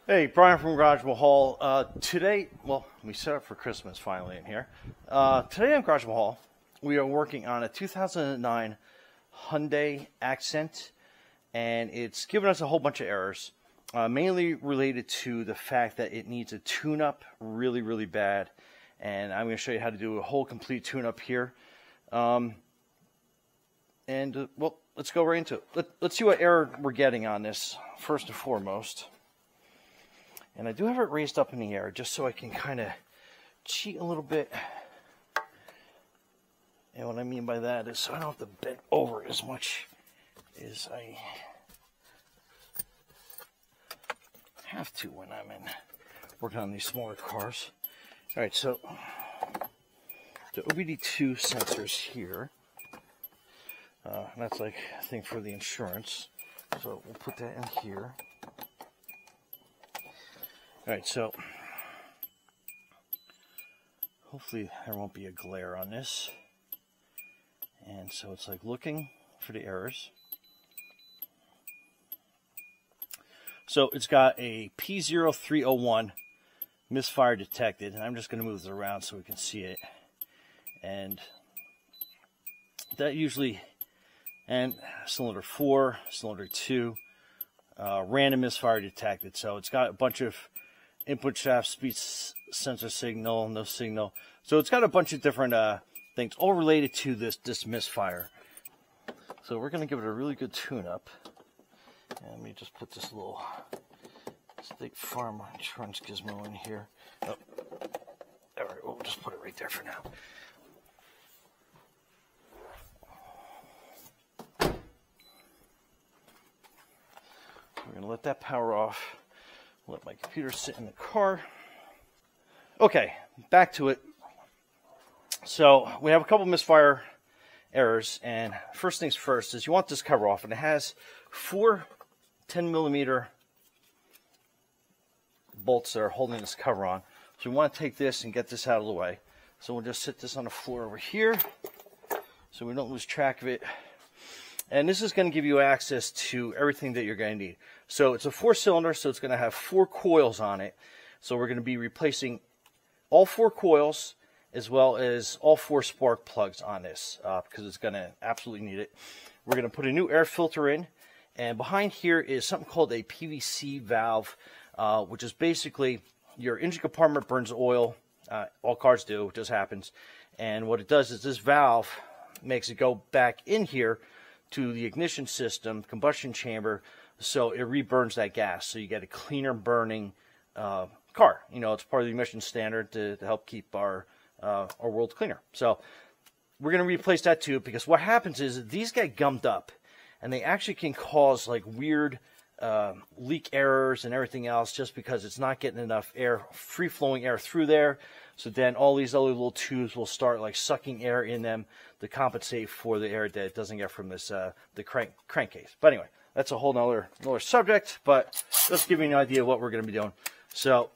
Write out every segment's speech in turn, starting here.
Hey, Brian from Garage Mahal. Today, well, we set up for Christmas finally in here. Today on Garage Mahal, we are working on a 2009 Hyundai Accent, and it's given us a whole bunch of errors, mainly related to the fact that it needs a tune-up really, really bad. And I'm going to show you how to do a whole complete tune-up here. Well, let's go right into it. Let's see what error we're getting on this, first and foremost. And I do have it raised up in the air just so I can kind of cheat a little bit. And what I mean by that is so I don't have to bend over as much as I have to when I'm working on these smaller cars. All right, so the OBD2 sensors here. That's like a thing for the insurance. So we'll put that in here. Alright, so hopefully there won't be a glare on this. And so it's like looking for the errors. So it's got a P0301 misfire detected, and I'm just going to move this around so we can see it. And that usually, and cylinder 4, cylinder 2, random misfire detected. So it's got a bunch of input shaft, speed sensor signal, no signal. So it's got a bunch of different things all related to this misfire. So we're going to give it a really good tune-up. And let me just put this little State Farm insurance gizmo in here. Oh. All right, we'll just put it right there for now. We're going to let that power off. Let my computer sit in the car. Okay, back to it. So we have a couple misfire errors, and first things first is you want this cover off, and it has 4 10mm bolts that are holding this cover on. So we want to take this and get this out of the way. So we'll just sit this on the floor over here so we don't lose track of it. And this is going to give you access to everything that you're going to need. So it's a 4-cylinder, so it's going to have 4 coils on it. So we're going to be replacing all 4 coils as well as all 4 spark plugs on this because it's going to absolutely need it. We're going to put a new air filter in. And behind here is something called a PVC valve, which is basically your engine compartment burns oil. All cars do, it just happens. And what it does is this valve makes it go back in here to the ignition system, combustion chamber, so it reburns that gas. So you get a cleaner burning car. You know, it's part of the emission standard to help keep our world cleaner. So we're going to replace that too, because what happens is these get gummed up, and they actually can cause like weird leak errors and everything else just because it's not getting enough air, free-flowing air through there. So then all these other little tubes will start like sucking air in them to compensate for the air that it doesn't get from this the crankcase. But anyway, that's a whole nother subject, but let's give you an idea of what we're going to be doing. So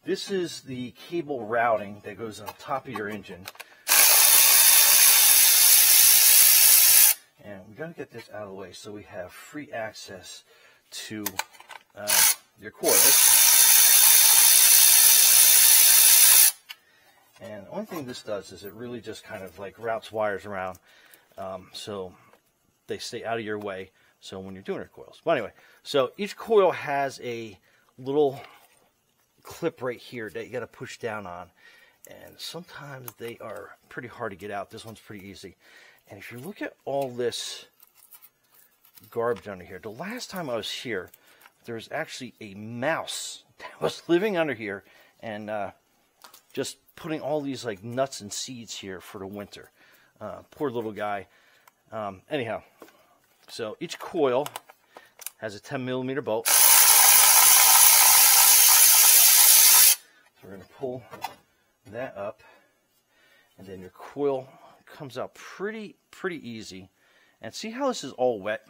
this is the cable routing that goes on top of your engine. And we got to get this out of the way so we have free access to your coils. And the only thing this does is it really just kind of like routes wires around so they stay out of your way so when you're doing your coils. But anyway, so each coil has a little clip right here that you got to push down on. And sometimes they are pretty hard to get out. This one's pretty easy. And if you look at all this garbage under here, the last time I was here, there was actually a mouse that was living under here and just putting all these like nuts and seeds here for the winter. Poor little guy. Anyhow, so each coil has a 10mm bolt. So we're going to pull that up, and then your coil comes out pretty easy. And see how this is all wet?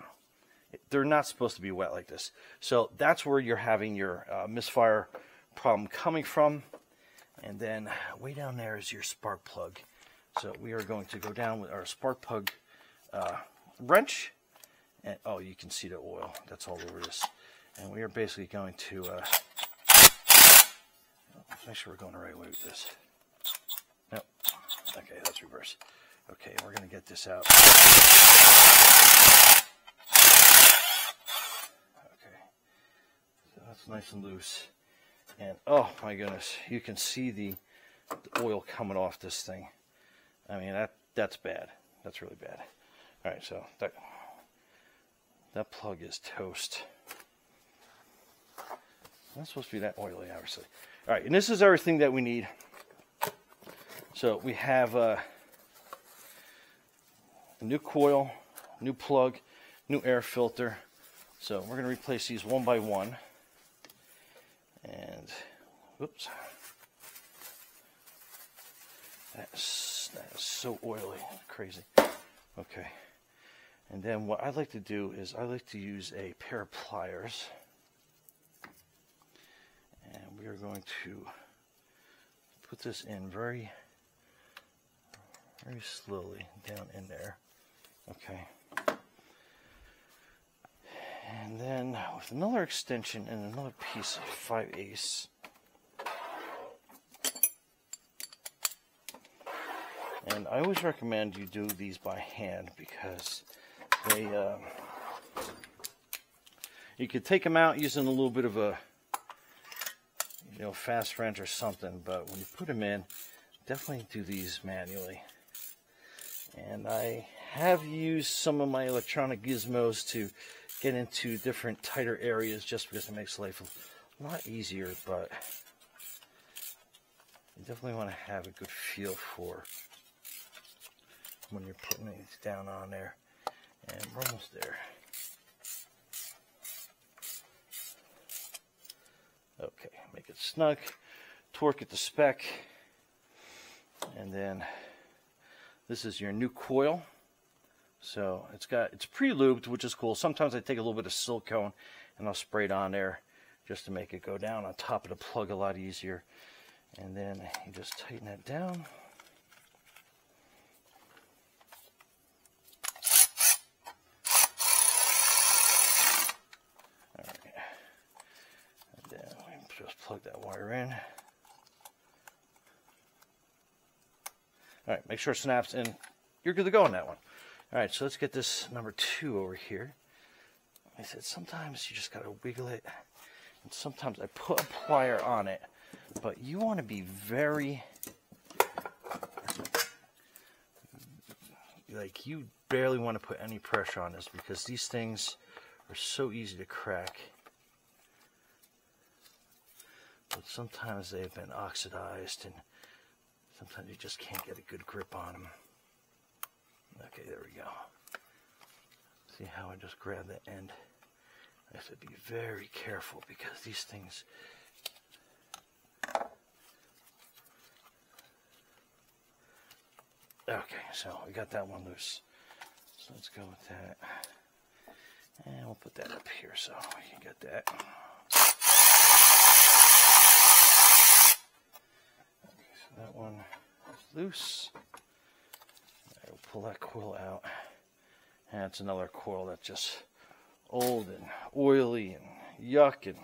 They're not supposed to be wet like this. So that's where you're having your misfire problem coming from. And then way down there is your spark plug. So we are going to go down with our spark plug wrench And oh, you can see the oil. That's all over this. And we are basically going to make sure we're going the right way with this. Nope. Okay, that's reverse. Okay, we're going to get this out. Okay, so that's nice and loose. And oh my goodness, you can see the oil coming off this thing. I mean, that's bad. That's really bad. All right, so that plug is toast. Not supposed to be that oily, obviously. All right, and this is everything that we need. So we have a new coil, new plug, new air filter. So we're going to replace these one by one. And, whoops. That is so oily, crazy. Okay. And then what I like to do is I like to use a pair of pliers. And we are going to put this in very slowly down in there. Okay. And then with another extension and another piece of 5/8. And I always recommend you do these by hand because they, you could take them out using a little bit of a, fast wrench or something, but when you put them in, definitely do these manually. And I have used some of my electronic gizmos to get into different tighter areas just because it makes life a lot easier, but you definitely want to have a good feel for when you're putting these down on there. And we're almost there. Okay, make it snug, torque it to spec, and then this is your new coil. So it's pre-lubed, which is cool. Sometimes I take a little bit of silicone and I'll spray it on there just to make it go down on top of the plug a lot easier. And then you just tighten that down. All right. And then we just plug that wire in. All right, make sure it snaps and you're good to go on that one. All right, so let's get this number 2 over here. I said sometimes you just got to wiggle it, and sometimes I put a plier on it, but you want to be very, like, you barely want to put any pressure on this because these things are so easy to crack. But sometimes they've been oxidized, and sometimes you just can't get a good grip on them. Okay, there we go. See how I just grab the end? I have to be very careful because these things... Okay, so we got that one loose. So let's go with that. And we'll put that up here so we can get that. Okay, so that one is loose. We'll pull that coil out. And it's another coil that's just old and oily and yuck. And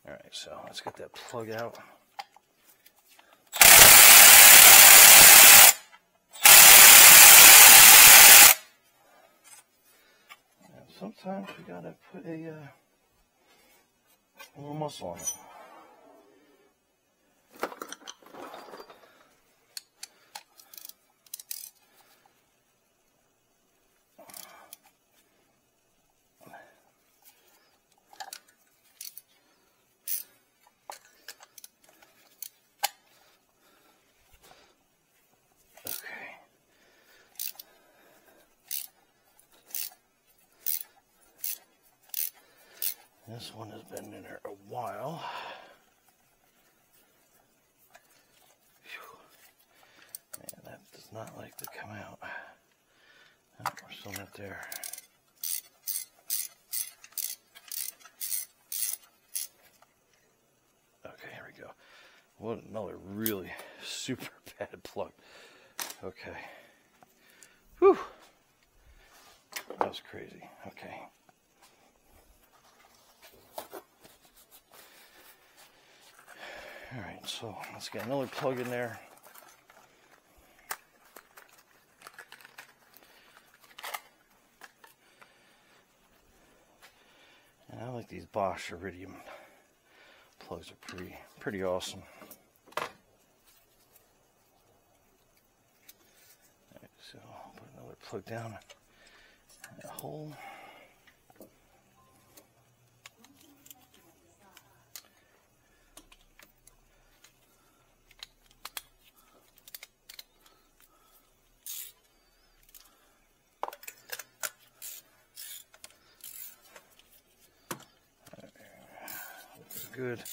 alright, so let's get that plug out. And sometimes we gotta put a little muscle on it. This one has been in there a while. Man, that does not like to come out. Oh, we're still not there. Okay, here we go. What another really super bad plug. Okay. Whew. That was crazy. Okay. All right, so let's get another plug in there. And I like these Bosch Iridium plugs, are pretty awesome. All right, so I'll put another plug down that hole. Good.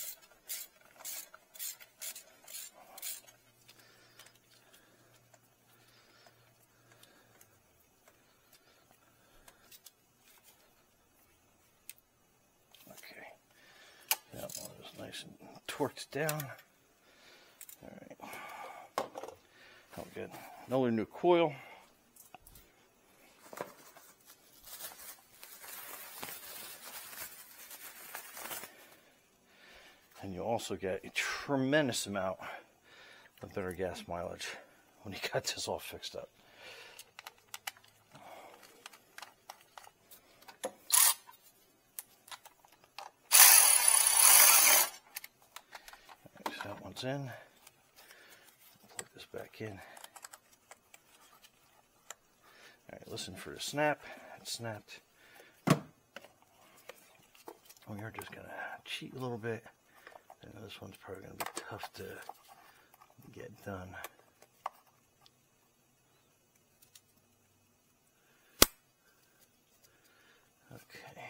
Okay. That one is nice and torqued down. All right. Oh, good. Another new coil. And you also get a tremendous amount of better gas mileage when you got this all fixed up. Right, so that one's in. Plug this back in. All right, listen for the snap. It snapped. We are just gonna cheat a little bit. And this one's probably going to be tough to get done. Okay.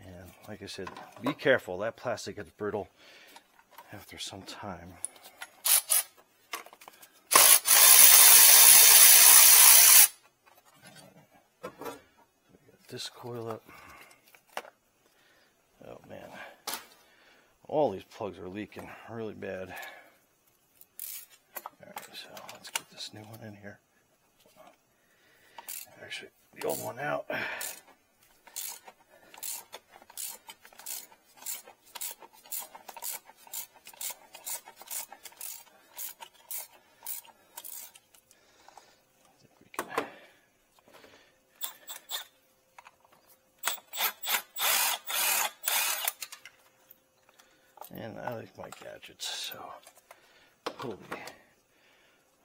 And like I said, be careful. That plastic gets brittle after some time. We got this coil up. Oh man. All these plugs are leaking really bad. Alright, so let's get this new one in here. Actually, the old one out. And I like my gadgets, so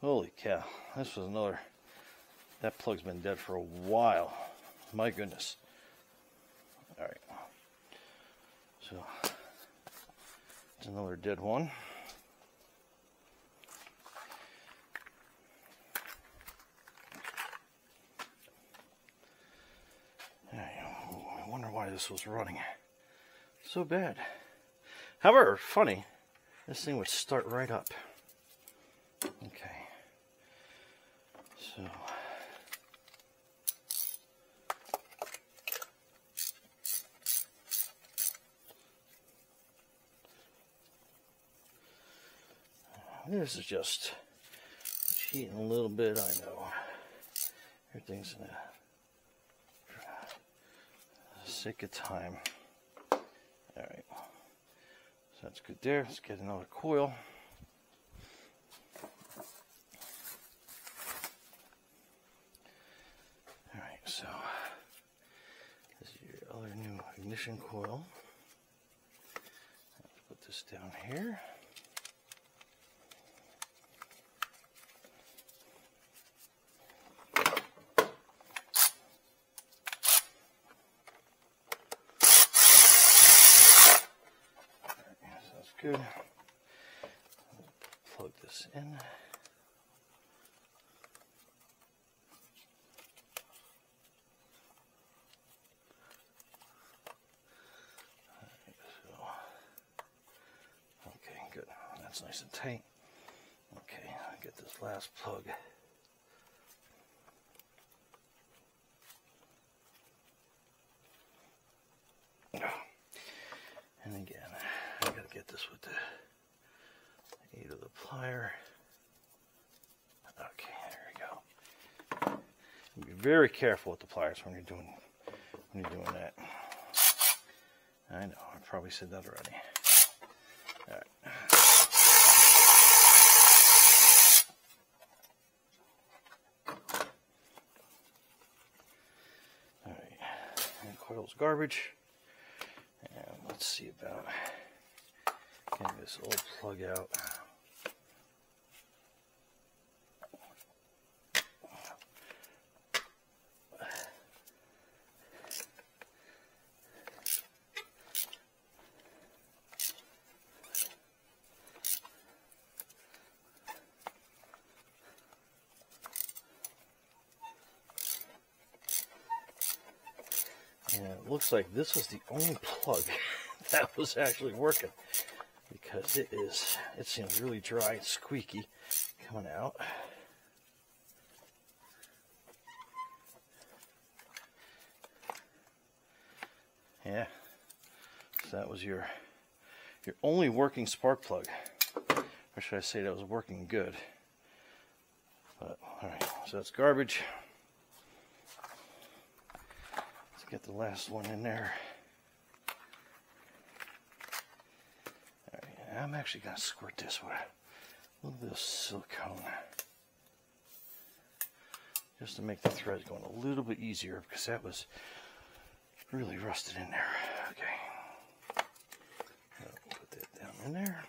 holy cow, this was another, that plug's been dead for a while, my goodness. All right, so it's another dead one. I wonder why this was running so bad. However, funny, this thing would start right up. Okay. So. This is just cheating a little bit, I know. Everything's in a sake of time. Alright. So that's good there. Let's get another coil. Alright, so this is your other new ignition coil. Let's put this down here. Good. Plug this in. Okay, good. That's nice and tight. Okay, I'll get this last plug. And again, I gotta get this with the aid of the plier. Okay, there we go. Be very careful with the pliers when you're doing that. I know, I probably said that already. All right. All right, and coil's garbage. And let's see about getting this old plug out. And it looks like this was the only plug that was actually working, because it seems really dry and squeaky coming out. Yeah, so that was your only working spark plug, or should I say that was working good. But all right, so that's garbage. Get the last one in there. All right, I'm actually going to squirt this with a little bit of silicone, just to make the thread going a little bit easier, because that was really rusted in there. Okay, put that down in there.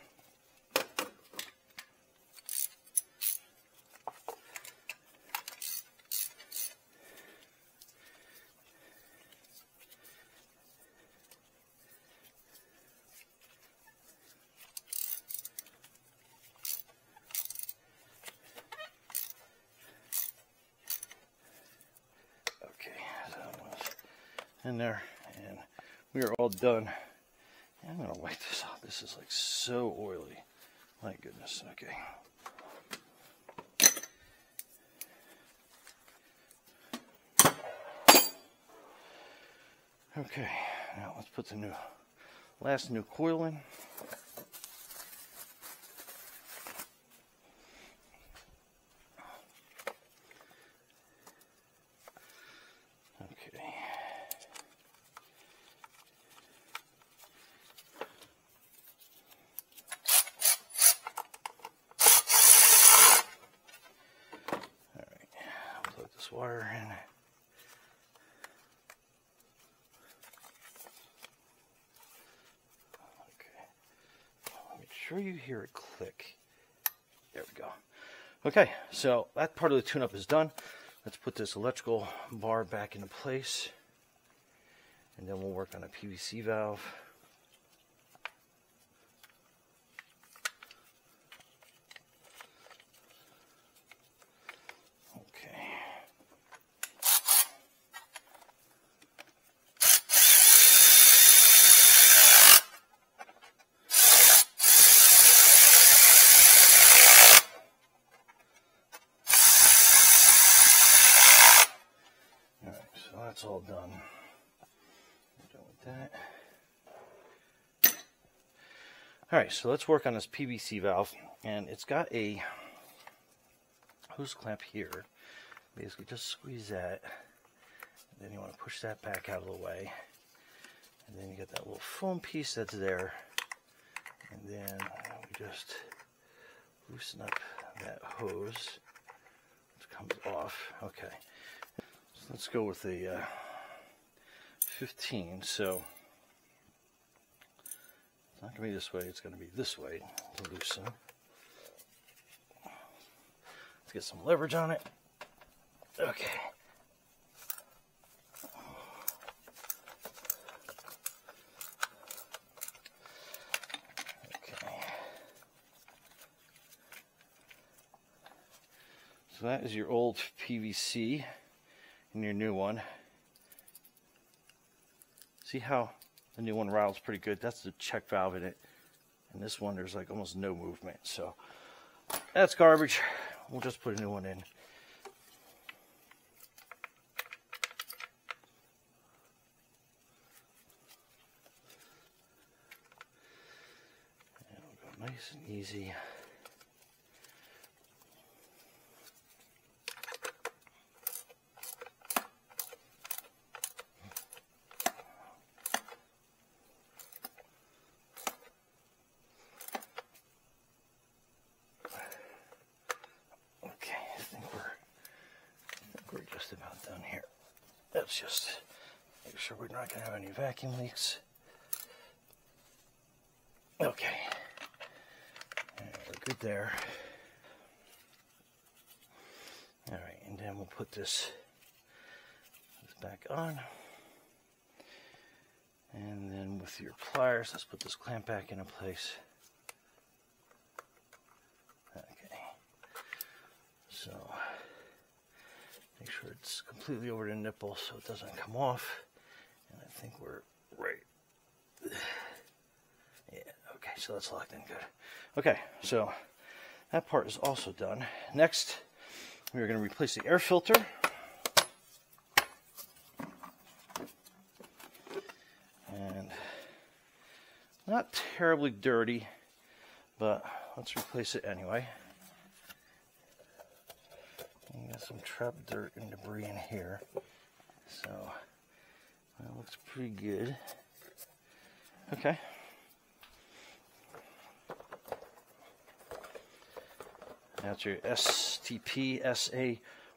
In there, and we are all done. I'm gonna wipe this off. This is like so oily. My goodness. Okay. Okay. Now let's put the last new coil in. Wire in. Okay. Make sure you hear it click. There we go. Okay, so that part of the tune-up is done. Let's put this electrical bar back into place, and then we'll work on a PVC valve. That's all done. We're done with that. All right, so let's work on this PVC valve, and it's got a hose clamp here. Basically, just squeeze that, and then you want to push that back out of the way, and then you get that little foam piece that's there, and then we just loosen up that hose, which comes off. Okay. Let's go with a 15. So it's not going to be this way. It's going to be this way to loosen. Let's get some leverage on it. Okay. Okay. So that is your old PVC. And your new one. See how the new one rattles pretty good? That's the check valve in it. And this one, there's like almost no movement. So that's garbage. We'll just put a new one in. And we'll go nice and easy. let's just make sure we're not going to have any vacuum leaks. Okay, we're good there. All right, and then we'll put this back on. And then with your pliers, let's put this clamp back into place. Okay, so make sure it's completely over the nipple so it doesn't come off. And I think we're right. Yeah, okay, so that's locked in good. Okay, so that part is also done. Next, we're going to replace the air filter. And not terribly dirty, but let's replace it anyway. And got some trapped dirt and debris in here, so that looks pretty good. Okay. That's your STP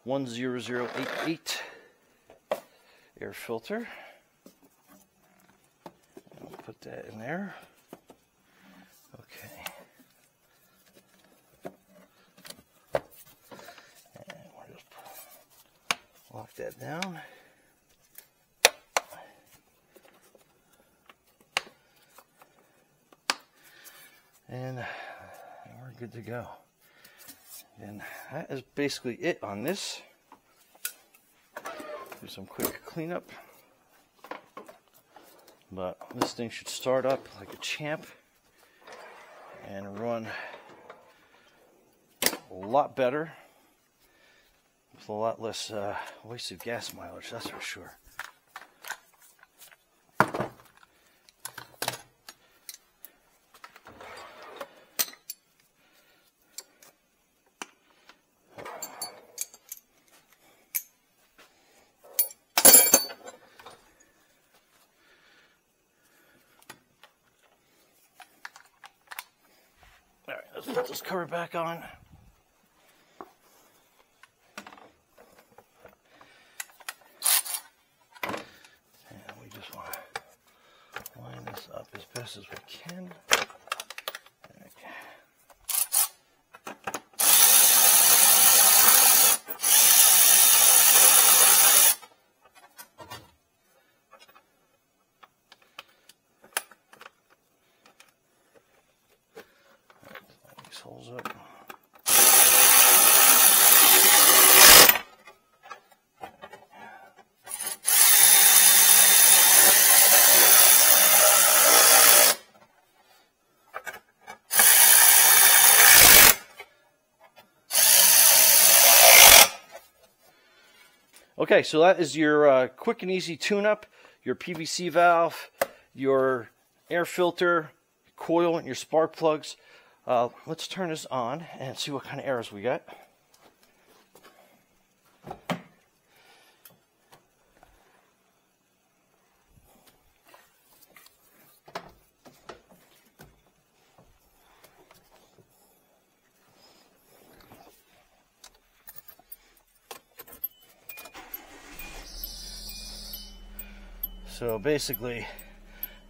SA10088 air filter. I'll put that in there. Okay. And we'll just lock that down. And we're good to go. And that is basically it on this. Do some quick cleanup. But this thing should start up like a champ and run a lot better with a lot less wasted gas mileage, that's for sure. Alright, let's put this cover back on. And we just want to line this up as best as we can. Holes up. Okay, so that is your quick and easy tune-up, your PVC valve, your air filter, coil, and your spark plugs. Let's turn this on and see what kind of errors we got. So basically,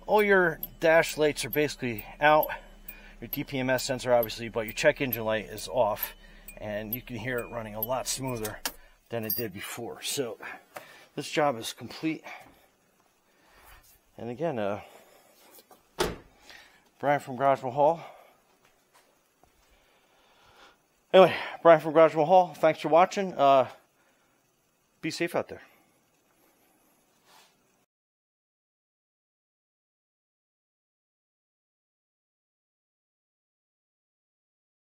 all your dash lights are basically out. Your DPMS sensor obviously, but your check engine light is off, and you can hear it running a lot smoother than it did before. So this job is complete. And again, Brian from Garageville Hall. Anyway, Brian from Garageville Hall, thanks for watching. Be safe out there.